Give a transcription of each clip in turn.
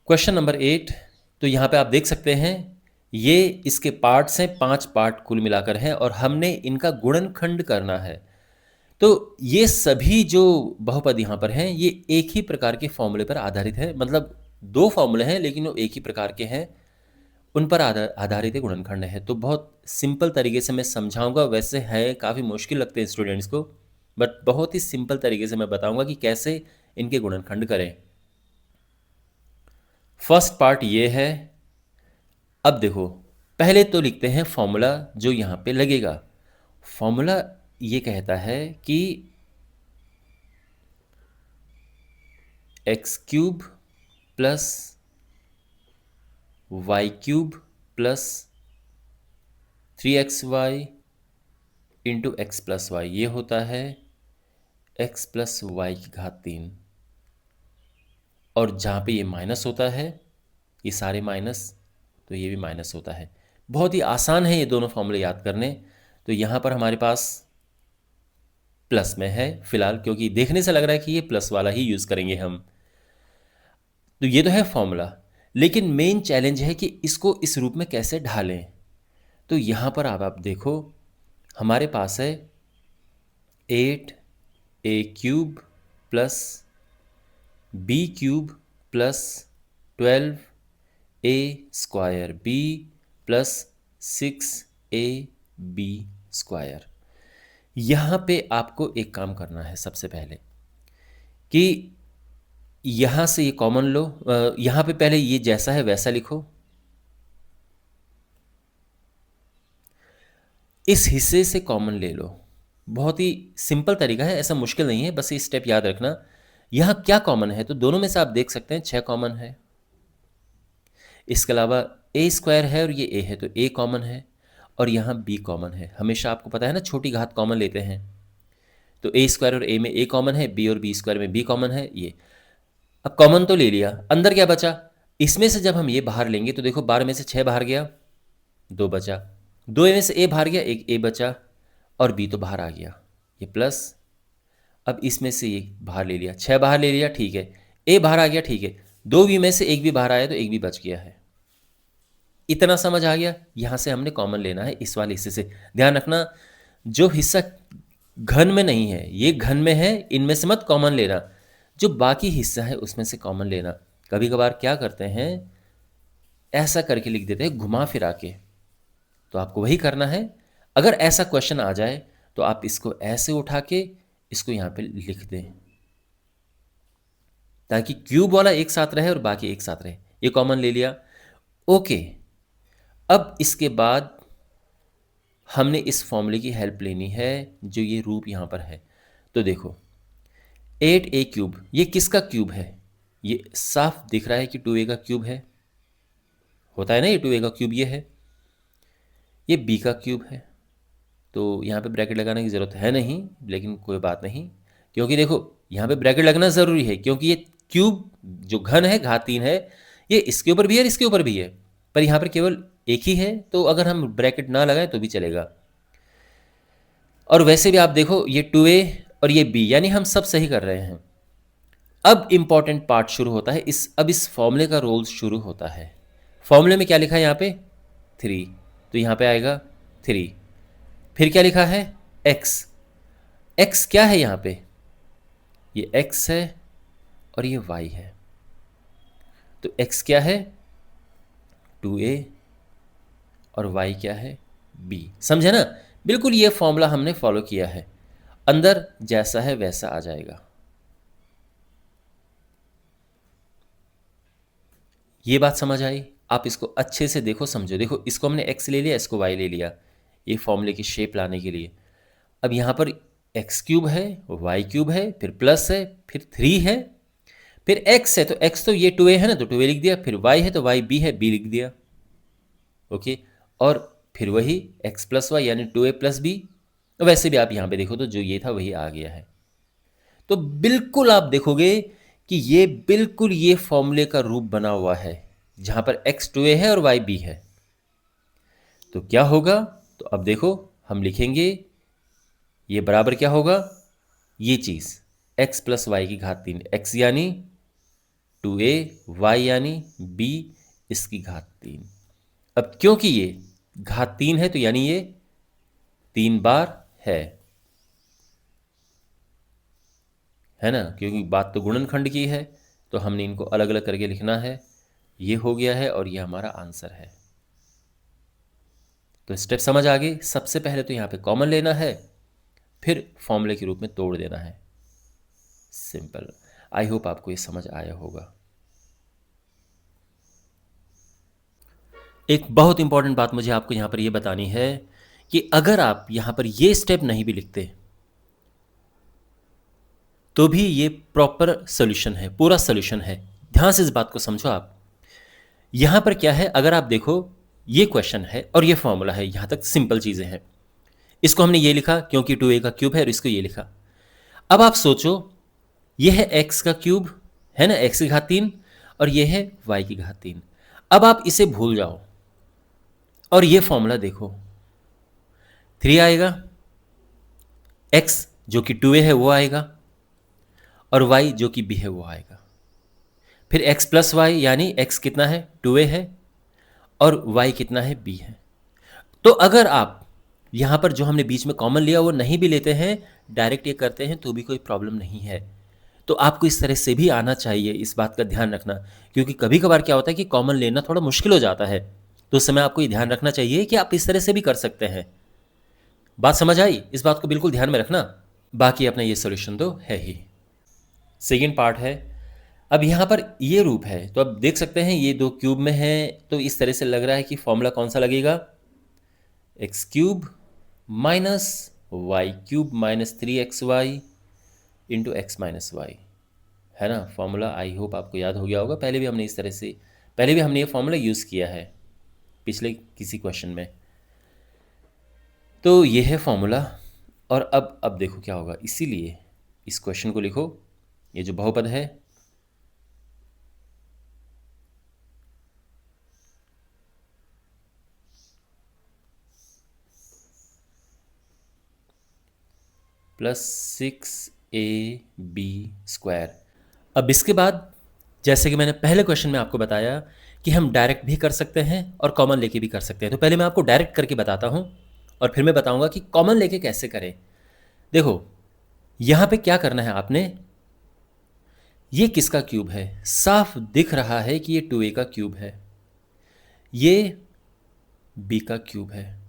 Question number 8। तो यहाँ पे आप देख सकते हैं ये इसके पार्ट्स हैं, 5 पार्ट कुल मिलाकर हैं और हमने इनका गुणनखंड करना है। तो ये सभी जो बहुपद यहाँ पर हैं ये एक ही प्रकार के फॉर्मूले पर आधारित है, मतलब 2 फॉर्मूले हैं लेकिन वो एक ही प्रकार के हैं, उन पर आधारित एक गुणनखंड है। तो बहुत सिंपल तरीके से मैं समझाऊंगा, वैसे है काफ़ी मुश्किल लगते हैं स्टूडेंट्स को, बट बहुत ही सिंपल तरीके से मैं बताऊंगा कि कैसे इनके गुणनखंड करें। फर्स्ट पार्ट ये है। अब देखो, पहले तो लिखते हैं फॉर्मूला जो यहाँ पे लगेगा। फॉर्मूला ये कहता है कि x cube plus y cube plus 3xy into x plus y, ये होता है x प्लस वाई की घात 3। और जहाँ पे ये माइनस होता है, ये सारे माइनस, तो ये भी माइनस होता है। बहुत ही आसान है ये दोनों फॉर्मूले याद करने। तो यहाँ पर हमारे पास प्लस में है फिलहाल, क्योंकि देखने से लग रहा है कि ये प्लस वाला ही यूज़ करेंगे हम। तो ये तो है फॉर्मूला, लेकिन मेन चैलेंज है कि इसको इस रूप में कैसे ढालें। तो यहाँ पर आप देखो, हमारे पास है 8a cube plus b cube plus 12a square b plus 6ab square. यहाँ पे आपको एक काम करना है सबसे पहले कि यहाँ से ये कॉमन लो, यहाँ पे पहले ये जैसा है वैसा लिखो। इस हिस्से से कॉमन ले लो। बहुत ही सिंपल तरीका है, ऐसा मुश्किल नहीं है, बस ये स्टेप याद रखना। यहाँ क्या कॉमन है, तो दोनों में से आप देख सकते हैं 6 कॉमन है। इसके अलावा a स्क्वायर है और ये a है, तो a कॉमन है और यहाँ b कॉमन है। हमेशा आपको पता है ना, छोटी घात कॉमन लेते हैं। तो a स्क्वायर और a में a कॉमन है, b और b स्क्वायर में b कॉमन है। ये अब कॉमन तो ले लिया, अंदर क्या बचा, इसमें से जब हम ये बाहर लेंगे तो देखो 12 में से 6 बाहर गया, 2 बचा, 2 में से a बाहर गया, एक a बचा और b तो बाहर आ गया, ये प्लस। अब इसमें से ये बाहर ले लिया, 6 बाहर ले लिया, ठीक है, a बाहर आ गया, ठीक है, 2b में से एक भी बाहर आया तो एक भी बच गया है। इतना समझ आ गया। यहाँ से हमने कॉमन लेना है इस वाले हिस्से से। ध्यान रखना, जो हिस्सा घन में नहीं है ये घन में है, इनमें से मत कॉमन लेना, जो बाकी हिस्सा है उसमें से कॉमन लेना। कभी कभार क्या करते हैं, ऐसा करके लिख देते हैं घुमा फिरा के, तो आपको वही करना है। अगर ऐसा क्वेश्चन आ जाए तो आप इसको ऐसे उठा के इसको यहाँ पे लिख दें, ताकि क्यूब वाला एक साथ रहे और बाकी एक साथ रहे। ये कॉमन ले लिया, ओके। अब इसके बाद हमने इस फॉर्मूले की हेल्प लेनी है, जो ये रूप यहाँ पर है। तो देखो 8a क्यूब, ये किसका क्यूब है, ये साफ दिख रहा है कि 2a का क्यूब है, होता है ना, ये 2a का क्यूब ये है। ये b का क्यूब है, तो यहाँ पे ब्रैकेट लगाने की ज़रूरत है नहीं, लेकिन कोई बात नहीं, क्योंकि देखो यहाँ पे ब्रैकेट लगना ज़रूरी है, क्योंकि ये क्यूब जो घन है, घात 3 है, ये इसके ऊपर भी है और इसके ऊपर भी है, पर यहाँ पर केवल एक ही है, तो अगर हम ब्रैकेट ना लगाएं तो भी चलेगा। और वैसे भी आप देखो ये 2a और ये b, यानी हम सब सही कर रहे हैं। अब इंपॉर्टेंट पार्ट शुरू होता है, अब इस फॉर्मूले का रोल शुरू होता है। फॉर्मूले में क्या लिखा है यहाँ पे 3, तो यहाँ पे आएगा 3। फिर क्या लिखा है x, x क्या है यहाँ पे, ये x है और ये y है, तो x क्या है 2a और y क्या है b। समझे ना, बिल्कुल ये फॉर्मूला हमने फॉलो किया है, अंदर जैसा है वैसा आ जाएगा। ये बात समझ आई, आप इसको अच्छे से देखो, समझो। देखो इसको हमने x ले लिया, इसको y ले लिया, ये फॉर्मूले की शेप लाने के लिए। अब यहाँ पर x क्यूब है, y क्यूब है, फिर प्लस है, फिर 3 है, फिर x है, तो x तो ये 2a है ना, तो 2a लिख दिया, फिर y है तो y b है, b लिख दिया, ओके। और फिर वही x प्लस वाई यानी 2a प्लस b। वैसे भी आप यहाँ पे देखो तो जो ये था वही आ गया है। तो बिल्कुल आप देखोगे कि ये बिल्कुल ये फॉर्मूले का रूप बना हुआ है, जहां पर x 2a है और y b है। तो क्या होगा, तो अब देखो हम लिखेंगे, ये बराबर क्या होगा, ये चीज x प्लस वाई की घात 3, x यानी 2a, y यानी b इसकी घात 3। अब क्योंकि ये घात 3 है तो यानी ये 3 बार है ना, क्योंकि बात तो गुणनखंड की है तो हमने इनको अलग अलग करके लिखना है। ये हो गया है और ये हमारा आंसर है। तो स्टेप समझ आ गई। सबसे पहले तो यहाँ पे कॉमन लेना है, फिर फॉर्मूले के रूप में तोड़ देना है। सिंपल। आई होप आपको ये समझ आया होगा। एक बहुत इंपॉर्टेंट बात मुझे आपको यहाँ पर ये बतानी है कि अगर आप यहाँ पर ये स्टेप नहीं भी लिखते तो भी ये प्रॉपर सोल्यूशन है, पूरा सोल्यूशन है। ध्यान से इस बात को समझो आप। यहाँ पर क्या है, अगर आप देखो ये क्वेश्चन है और ये फॉर्मूला है, यहाँ तक सिंपल चीज़ें हैं। इसको हमने ये लिखा क्योंकि 2a का क्यूब है और इसको ये लिखा। अब आप सोचो ये है x का क्यूब, है ना, x की घात 3, और ये है y की घात 3। अब आप इसे भूल जाओ और ये फॉर्मूला देखो, 3 आएगा, x जो कि 2a है वो आएगा, और y जो कि b है वो आएगा। फिर x प्लस वाई यानी x कितना है, 2a है, और y कितना है, b है। तो अगर आप यहाँ पर जो हमने बीच में कॉमन लिया वो नहीं भी लेते हैं, डायरेक्ट ये करते हैं तो भी कोई प्रॉब्लम नहीं है। तो आपको इस तरह से भी आना चाहिए, इस बात का ध्यान रखना, क्योंकि कभी कभार क्या होता है कि कॉमन लेना थोड़ा मुश्किल हो जाता है। तो उस समय आपको ये ध्यान रखना चाहिए कि आप इस तरह से भी कर सकते हैं। बात समझ आई? इस बात को बिल्कुल ध्यान में रखना। बाकी अपना ये सोल्यूशन तो है ही। सेकेंड पार्ट है, अब यहाँ पर ये रूप है तो अब देख सकते हैं ये दो क्यूब में है, तो इस तरह से लग रहा है कि फॉर्मूला कौन सा लगेगा, x cube minus y cube minus 3xy into x minus y, है ना। फॉर्मूला आई होप आपको याद हो गया होगा, पहले भी हमने इस तरह से, पहले भी हमने ये फॉर्मूला यूज़ किया है पिछले किसी क्वेश्चन में। तो ये है फॉर्मूला। और अब देखो क्या होगा, इसीलिए इस क्वेश्चन को लिखो, ये जो बहुपद है प्लस 6ab²। अब इसके बाद जैसे कि मैंने पहले क्वेश्चन में आपको बताया कि हम डायरेक्ट भी कर सकते हैं और कॉमन लेके भी कर सकते हैं। तो पहले मैं आपको डायरेक्ट करके बताता हूँ और फिर मैं बताऊंगा कि कॉमन लेके कैसे करें। देखो यहाँ पे क्या करना है आपने, ये किसका क्यूब है, साफ दिख रहा है कि ये 2a का क्यूब है, ये b का क्यूब है,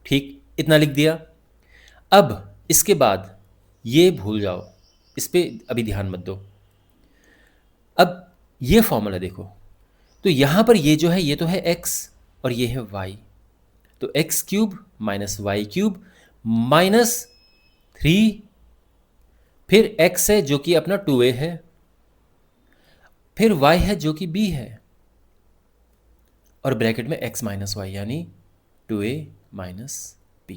ठीक, इतना लिख दिया। अब इसके बाद ये भूल जाओ, इस पर अभी ध्यान मत दो। अब ये फॉर्मूला देखो, तो यहाँ पर ये जो है ये तो है x और ये है y, तो x cube minus y cube minus 3, फिर x है जो कि अपना 2a है, फिर y है जो कि b है, और ब्रैकेट में x माइनस वाई यानी 2a माइनस b।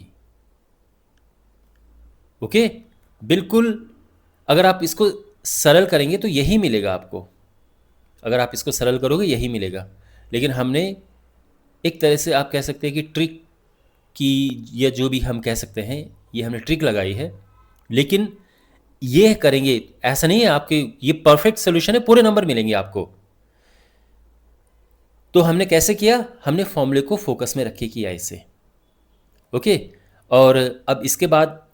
ओके, बिल्कुल। अगर आप इसको सरल करेंगे तो यही मिलेगा आपको, अगर आप इसको सरल करोगे यही मिलेगा। लेकिन हमने एक तरह से आप कह सकते हैं कि ट्रिक की, या जो भी हम कह सकते हैं, ये हमने ट्रिक लगाई है। लेकिन ये करेंगे ऐसा नहीं है आपके ये परफेक्ट सोल्यूशन है, पूरे नंबर मिलेंगे आपको। तो हमने कैसे किया, हमने फॉर्मूले को फोकस में रख के किया इसे। ओके, और अब इसके बाद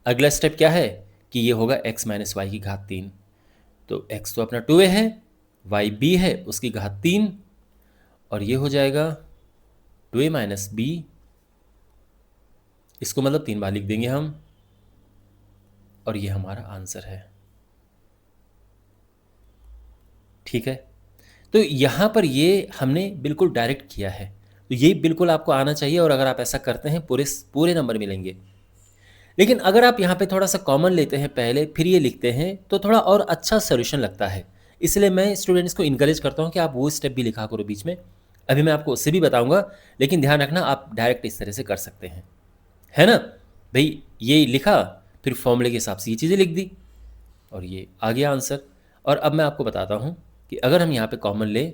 अगला स्टेप क्या है कि ये होगा x माइनस वाई की घात 3। तो x तो अपना 2a है, y b है उसकी घात 3, और ये हो जाएगा 2a माइनस b, इसको मतलब 3 बार लिख देंगे हम, और ये हमारा आंसर है। ठीक है, तो यहाँ पर ये हमने बिल्कुल डायरेक्ट किया है, तो ये बिल्कुल आपको आना चाहिए, और अगर आप ऐसा करते हैं पूरे पूरे नंबर मिलेंगे। लेकिन अगर आप यहाँ पे थोड़ा सा कॉमन लेते हैं पहले फिर ये लिखते हैं तो थोड़ा और अच्छा सोल्यूशन लगता है। इसलिए मैं स्टूडेंट्स को इनकरेज करता हूँ कि आप वो स्टेप भी लिखा करो बीच में। अभी मैं आपको उससे भी बताऊँगा, लेकिन ध्यान रखना आप डायरेक्ट इस तरह से कर सकते हैं, है ना भाई। ये लिखा, फिर फॉर्मूले के हिसाब से ये चीज़ें लिख दी, और ये आ गया आंसर। और अब मैं आपको बताता हूँ कि अगर हम यहाँ पे कॉमन ले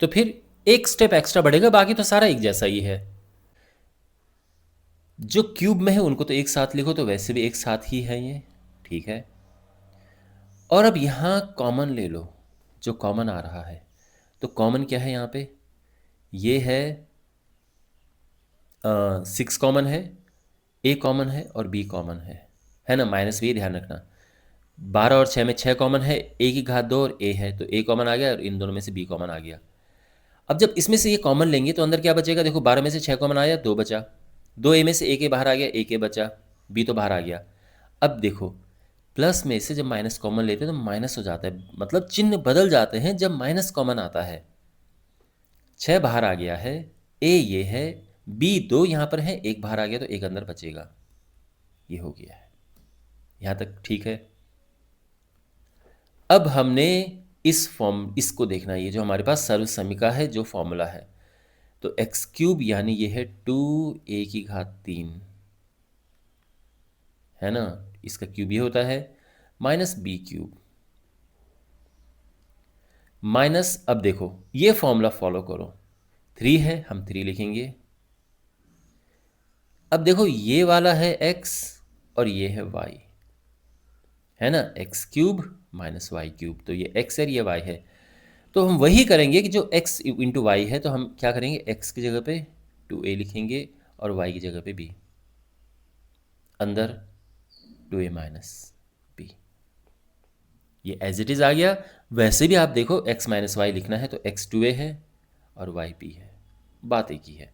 तो फिर एक स्टेप एक्स्ट्रा बढ़ेगा, बाकी तो सारा एक जैसा ही है। जो क्यूब में है उनको तो एक साथ लिखो, तो वैसे भी एक साथ ही है ये, ठीक है। और अब यहाँ कॉमन ले लो, जो कॉमन आ रहा है। तो कॉमन क्या है यहाँ पे? ये है 6 कॉमन है, ए कॉमन है और बी कॉमन है ना? माइनस बी ध्यान रखना। 12 और 6 में 6 कॉमन है, ए की घात 2 और ए है, तो ए कॉमन आ गया और इन दोनों में से बी कॉमन आ गया। अब जब इसमें से ये कॉमन लेंगे तो अंदर क्या बचेगा? देखो 12 में से 6 कॉमन आया, 2 बचा। 2 ए में से एक ए बाहर आ गया, एक ए बचा, बी तो बाहर आ गया। अब देखो प्लस में से जब माइनस कॉमन लेते हैं तो माइनस हो जाता है, मतलब चिन्ह बदल जाते हैं जब माइनस कॉमन आता है। 6 बाहर आ गया है, ए ये है, बी 2 यहाँ पर है, एक बाहर आ गया तो एक अंदर बचेगा। ये हो गया है, यहाँ तक ठीक है। अब हमने इस फॉर्म इसको देखना है, ये जो हमारे पास सर्व समीका है, जो फॉर्मूला है। तो एक्स क्यूब यानी ये है 2a�3, है ना? इसका क्यूब ये होता है माइनस बी क्यूब माइनस, अब देखो ये फॉर्मूला फॉलो करो, 3 है हम 3 लिखेंगे। अब देखो ये वाला है x और ये है y, है ना? X cube minus y cube, तो ये x है और ये y है। तो हम वही करेंगे कि जो x इंटू वाई है, तो हम क्या करेंगे, x की जगह पे 2a लिखेंगे और y की जगह पे b, अंदर 2a माइनस बी। ये एज इट इज़ आ गया। वैसे भी आप देखो x माइनस वाई लिखना है तो x 2a है और y b है, बात एक ही है।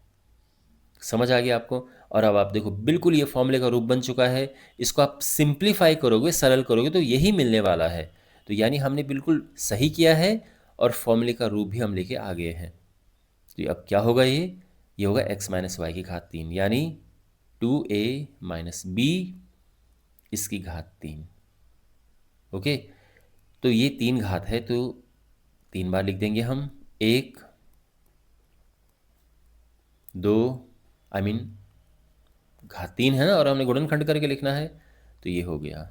समझ आ गया आपको? और अब आप देखो बिल्कुल ये फॉर्मूले का रूप बन चुका है। इसको आप सिंप्लीफाई करोगे, सरल करोगे तो यही मिलने वाला है। तो यानी हमने बिल्कुल सही किया है और फॉर्मूले का रूप भी हम लेके आ गए हैं। तो अब क्या होगा, ये होगा x माइनस वाई की घात 3, यानी 2a माइनस बी इसकी घात 3। ओके, तो ये 3 घात है तो 3 बार लिख देंगे हम, 1 2, आई मीन घात 3 है ना, और हमने गुणनखंड करके लिखना है, तो ये हो गया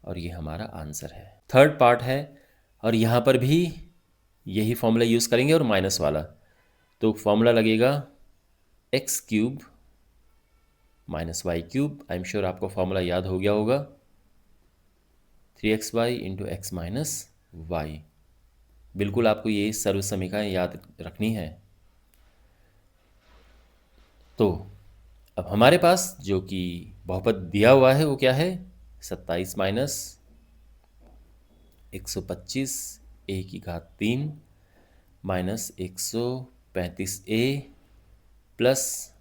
और ये हमारा आंसर है। थर्ड पार्ट है और यहाँ पर भी यही फॉर्मूला यूज़ करेंगे और माइनस वाला। तो फॉर्मूला लगेगा x cube minus y cube, I am sure आपको फॉर्मूला याद हो गया होगा, 3xy into x minus Y. बिल्कुल आपको ये सर्व समीकरण याद रखनी है। तो अब हमारे पास जो कि बहुपद दिया हुआ है वो क्या है, 27 माइनस 125 ए की घात 3 माइनस 135 ए प्लस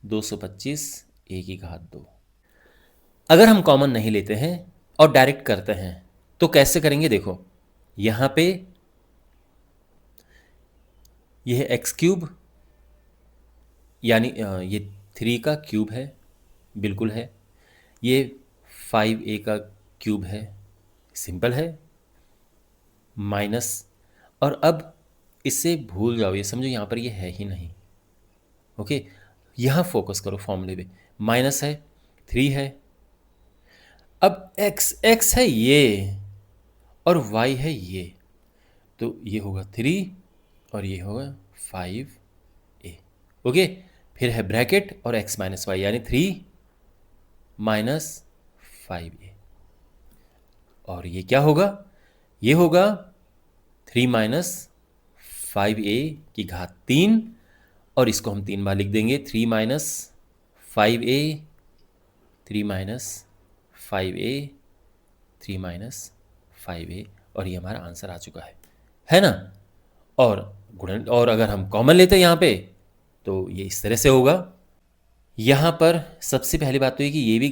225 ए की घात 2। अगर हम कॉमन नहीं लेते हैं और डायरेक्ट करते हैं तो कैसे करेंगे? देखो यहाँ पे ये है एक्स क्यूब, यानी ये 3 का क्यूब है, बिल्कुल है। ये 5a का क्यूब है, सिंपल है, माइनस, और अब इससे भूल जाओ, ये समझो यहाँ पर ये है ही नहीं। ओके, यहाँ फोकस करो फॉर्मूले पे, माइनस है, 3 है, अब x है ये और y है ये, तो ये होगा 3 और ये होगा 5a। ओके, फिर है ब्रैकेट और x माइनस वाई यानी 3 माइनस 5a, और ये क्या होगा, ये होगा 3 माइनस 5a की घात 3, और इसको हम 3 बार लिख देंगे, 3 minus 5a, 3 minus 5a, 3 minus 5a, और ये हमारा आंसर आ चुका है ना? और गुणन, और अगर हम कॉमन लेते हैं यहाँ पे तो ये इस तरह से होगा। यहाँ पर सबसे पहली बात तो ये कि ये भी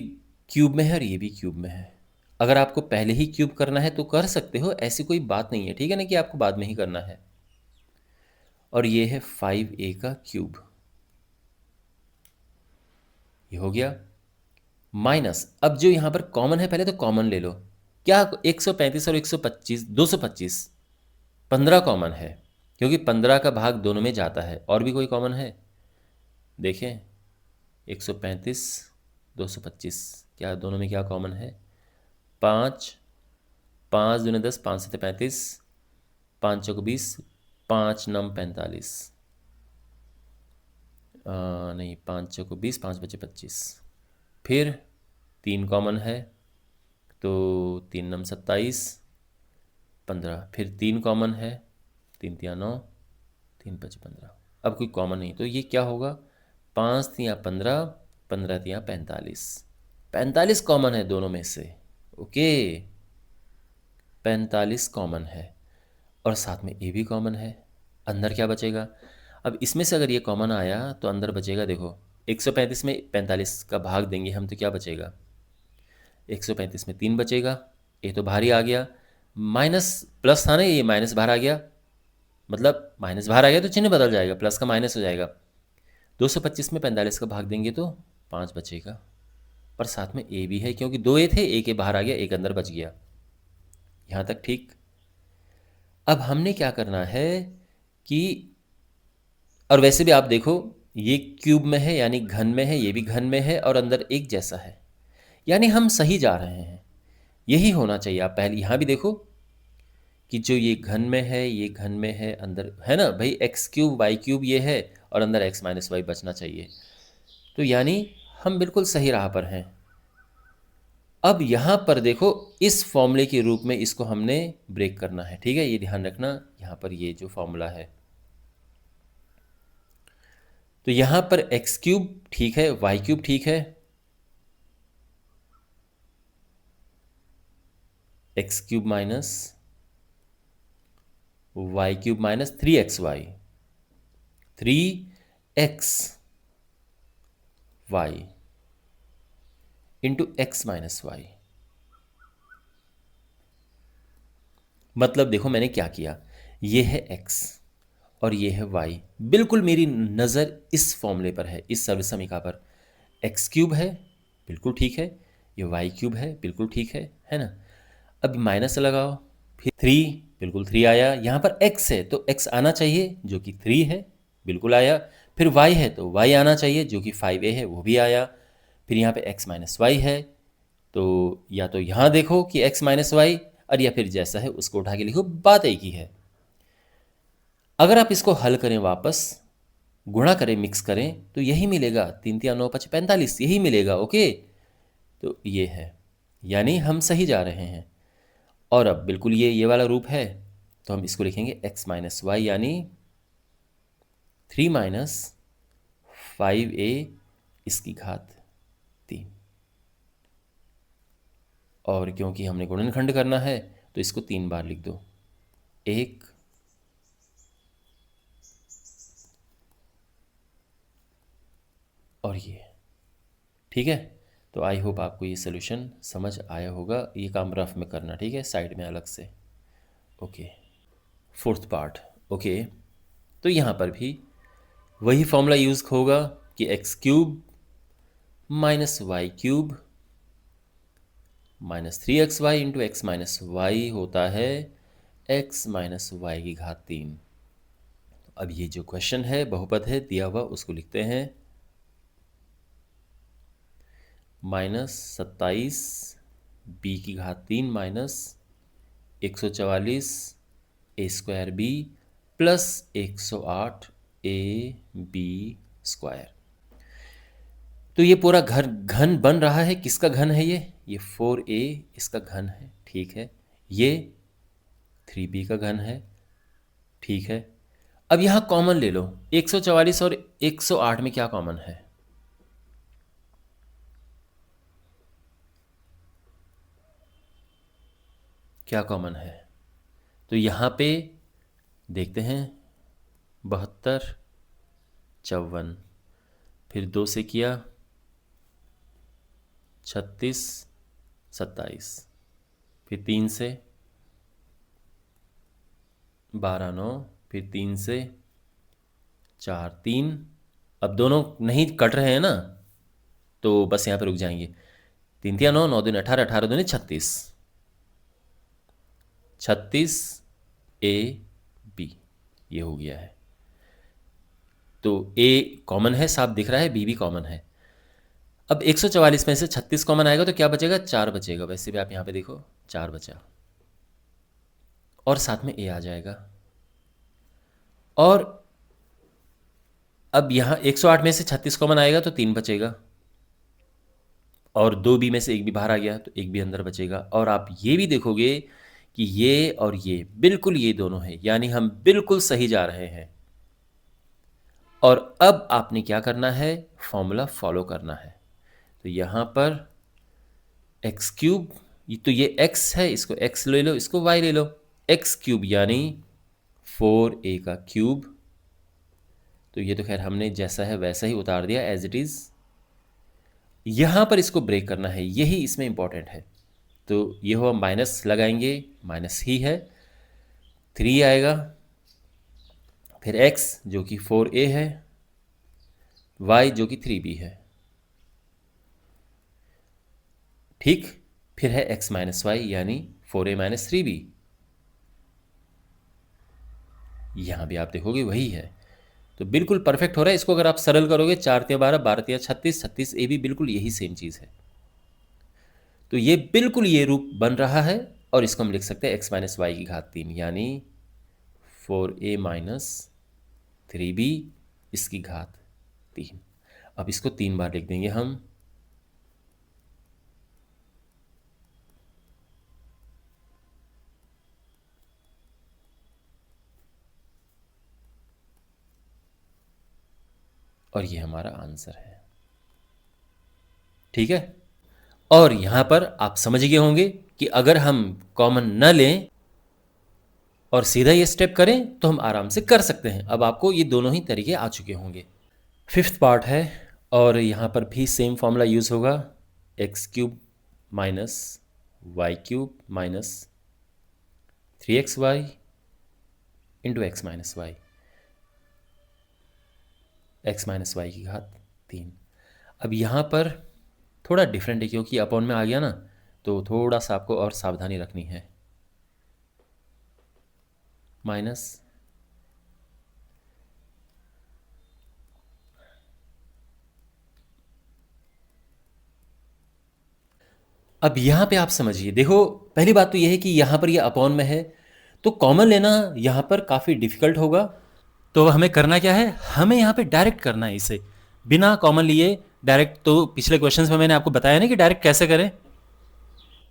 क्यूब में है और ये भी क्यूब में है। अगर आपको पहले ही क्यूब करना है तो कर सकते हो, ऐसी कोई बात नहीं है, ठीक है ना, कि आपको बाद में ही करना है। और ये है 5a का क्यूब, ये हो गया, माइनस, अब जो यहाँ पर कॉमन है पहले तो कॉमन ले लो। क्या 135 और 125, 225, 15 कॉमन है, क्योंकि 15 का भाग दोनों में जाता है। और भी कोई कॉमन है? देखें, 135 225, क्या दोनों में क्या कॉमन है? 5, 5 दूनी 10, 5 सत्ते 35, 5 चौको 20, 5 नम 45, नहीं 5 चौको 20, 5 बचे 25, फिर 3 कॉमन है, तो 3 नम 27, 15, फिर 3 कॉमन है, 3 तिया 9, 3 5 15। अब कोई कॉमन नहीं, तो ये क्या होगा, 5 तिया 15, 15 तिया 45, 45 कॉमन है दोनों में से। ओके, 45 कॉमन है और साथ में ए भी कॉमन है। अंदर क्या बचेगा, अब इसमें से अगर ये कॉमन आया तो अंदर बचेगा, देखो 135 में 45 का भाग देंगे हम तो क्या बचेगा, 135 में 3 बचेगा, ये तो बाहर ही आ गया, माइनस प्लस था ना, ये माइनस बाहर आ गया, मतलब माइनस बाहर आ गया तो चिन्ह बदल जाएगा, प्लस का माइनस हो जाएगा। 225 में 45 का भाग देंगे तो 5 बचेगा, और साथ में ए भी है क्योंकि दो ए थे, एक ए बाहर आ गया, एक अंदर बच गया। यहाँ तक ठीक। अब हमने क्या करना है कि, और वैसे भी आप देखो ये क्यूब में है यानी घन में है, ये भी घन में है और अंदर एक जैसा है, यानी हम सही जा रहे हैं, यही होना चाहिए। आप पहले यहाँ भी देखो कि जो ये घन में है, ये घन में है, अंदर है ना भाई, एक्स क्यूब वाई क्यूब ये है और अंदर एक्स माइनस वाई बचना चाहिए, तो यानी हम बिल्कुल सही राह पर हैं। अब यहाँ पर देखो इस फॉर्मूले के रूप में इसको हमने ब्रेक करना है, ठीक है, ये ध्यान रखना। यहाँ पर ये जो फॉर्मूला है, तो यहाँ पर एक्स क्यूब ठीक है, वाई क्यूब ठीक है, x cube minus y cube minus 3xy, 3xy into x minus y. मतलब देखो मैंने क्या किया, ये है x और ये है y, बिल्कुल मेरी नज़र इस फॉर्मूले पर है, इस सर्व समीकरण पर। एक्स क्यूब है, बिल्कुल ठीक है, ये वाई क्यूब है, बिल्कुल ठीक है ना। अब माइनस लगाओ, फिर 3, बिल्कुल 3 आया, यहाँ पर x है तो x आना चाहिए जो कि 3 है, बिल्कुल आया। फिर y है तो y आना चाहिए जो कि 5a है, वो भी आया। फिर यहाँ पे x माइनस वाई है, तो या तो यहाँ देखो कि x माइनस वाई, और या फिर जैसा है उसको उठा के लिखो, बात एक ही है। अगर आप इसको हल करें, वापस गुणा करें, मिक्स करें, तो यही मिलेगा, 3 तिया 9 5 45, यही मिलेगा। ओके, तो ये है, यानी हम सही जा रहे हैं। और अब बिल्कुल ये वाला रूप है, तो हम इसको लिखेंगे x माइनस वाई यानी 3 माइनस 5a इसकी घात 3। और क्योंकि हमने गुणनखंड करना है तो इसको 3 बार लिख दो, 1 और ये, ठीक है। तो आई होप आपको ये सोल्यूशन समझ आया होगा। ये काम रफ में करना, ठीक है, साइड में अलग से। Okay, fourth part. ओके, तो यहाँ पर भी वही फॉर्मूला यूज़ होगा कि x cube minus y cube minus 3xy into x minus y होता है x माइनस वाई की घात 3। अब ये जो क्वेश्चन है, बहुपद है दिया हुआ, उसको लिखते हैं -27 b की घात 3 minus 144 a square b plus 108 a b square. तो ये पूरा घन बन रहा है, किसका घन है ये 4a इसका घन है, ठीक है, ये 3b का घन है, ठीक है। अब यहाँ कॉमन ले लो, 144 और 108 में क्या कॉमन है, क्या कॉमन है, तो यहाँ पे देखते हैं 72 54, फिर 2 से किया 36 27, फिर 3 से 12 9, फिर 3 से 4 3। अब दोनों नहीं कट रहे हैं ना, तो बस यहाँ पे रुक जाएंगे। 3 तिया 9, 9 दूनी 18, 18 दूनी 36, 36 ए बी, ये हो गया है। तो ए कॉमन है, साफ दिख रहा है, बी भी कॉमन है। अब 144 में से 36 कॉमन आएगा तो क्या बचेगा, 4 बचेगा। वैसे भी आप यहाँ पे देखो 4 बचा, और साथ में ए आ जाएगा। और अब यहाँ 108 में से 36 कॉमन आएगा तो 3 बचेगा, और 2 बी में से 1 भी बाहर आ गया तो 1 भी अंदर बचेगा। और आप ये भी देखोगे कि ये और ये बिल्कुल ये दोनों हैं, यानी हम बिल्कुल सही जा रहे हैं। और अब आपने क्या करना है, फॉर्मूला फॉलो करना है। तो यहाँ पर एक्स क्यूब, तो ये एक्स है, इसको एक्स ले लो, इसको वाई ले लो। एक्स क्यूब यानी 4a का क्यूब, तो ये तो खैर हमने जैसा है वैसा ही उतार दिया एज इट इज़। यहाँ पर इसको ब्रेक करना है, यही इसमें इंपॉर्टेंट है। तो ये हुआ, माइनस लगाएंगे, माइनस ही है, 3 आएगा, फिर x जो कि 4a है, y जो कि 3b है, ठीक। फिर है x माइनस वाई यानी 4a माइनस 3b। यहाँ भी आप देखोगे वही है, तो बिल्कुल परफेक्ट हो रहा है। इसको अगर आप सरल करोगे, 4 तिया 12, 12 तिया 36, 36a भी बिल्कुल यही सेम चीज़ है। तो ये बिल्कुल ये रूप बन रहा है, और इसको हम लिख सकते हैं x माइनस वाई की घात 3 यानी 4a माइनस 3b इसकी घात 3। अब इसको 3 बार लिख देंगे हम। और ये हमारा आंसर है, ठीक है। और यहाँ पर आप समझ गए होंगे कि अगर हम कॉमन न लें और सीधा ये स्टेप करें तो हम आराम से कर सकते हैं। अब आपको ये दोनों ही तरीके आ चुके होंगे। फिफ्थ पार्ट है, और यहाँ पर भी सेम फॉर्मूला यूज़ होगा, x cube minus y cube minus 3xy into x minus y, x minus y की घात 3। अब यहाँ पर थोड़ा डिफरेंट है, क्योंकि अपॉन में आ गया ना, तो थोड़ा सा आपको और सावधानी रखनी है। माइनस अब यहाँ पे आप समझिए, देखो पहली बात तो ये है कि यहाँ पर ये अपॉन में है, तो कॉमन लेना यहाँ पर काफ़ी डिफिकल्ट होगा। तो हमें करना क्या है, हमें यहाँ पे डायरेक्ट करना है इसे, बिना कॉमन लिए डायरेक्ट। तो पिछले क्वेश्चंस में मैंने आपको बताया ना कि डायरेक्ट कैसे करें।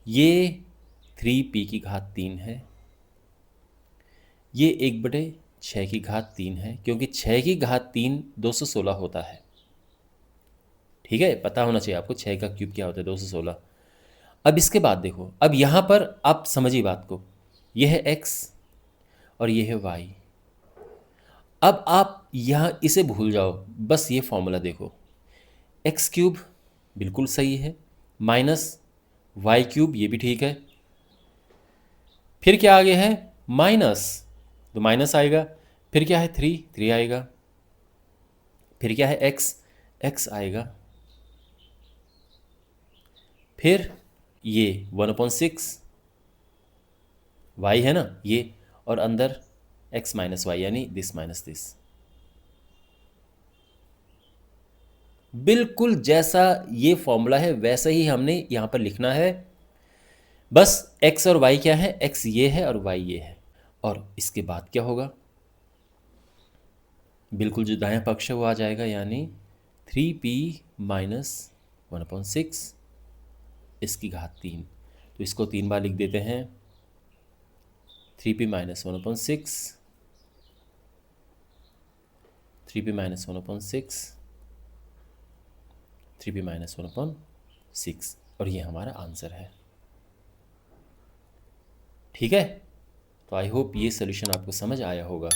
ये 3p की घात 3 है, ये 1/6 की घात 3 है, क्योंकि 6 की घात 3 216 होता है, ठीक है। पता होना चाहिए आपको 6 का क्यूब क्या होता है, 216। अब इसके बाद देखो, अब यहाँ पर आप समझिए बात को, ये है x और ये है y। अब आप यहाँ इसे भूल जाओ, बस ये फॉर्मूला देखो, एक्स क्यूब बिल्कुल सही है, माइनस वाई क्यूब ये भी ठीक है, फिर क्या आगे है माइनस, तो माइनस आएगा, फिर क्या है 3, 3 आएगा, फिर क्या है एक्स, एक्स आएगा, फिर ये 1/6 वाई है ना ये, और अंदर x माइनस वाई यानी दिस माइनस दिस। बिल्कुल जैसा ये फॉर्मूला है वैसा ही हमने यहाँ पर लिखना है। बस x और y क्या है, x ये है और y ये है। और इसके बाद क्या होगा, बिल्कुल जो दायां पक्ष है वो आ जाएगा, यानी 3p माइनस 1/6 इसकी घात 3। तो इसको 3 बार लिख देते हैं, 3p minus 1/6, 3p minus 1/6, 3p minus 1/6, और ये हमारा आंसर है, ठीक है। तो आई होप ये सोल्यूशन आपको समझ आया होगा।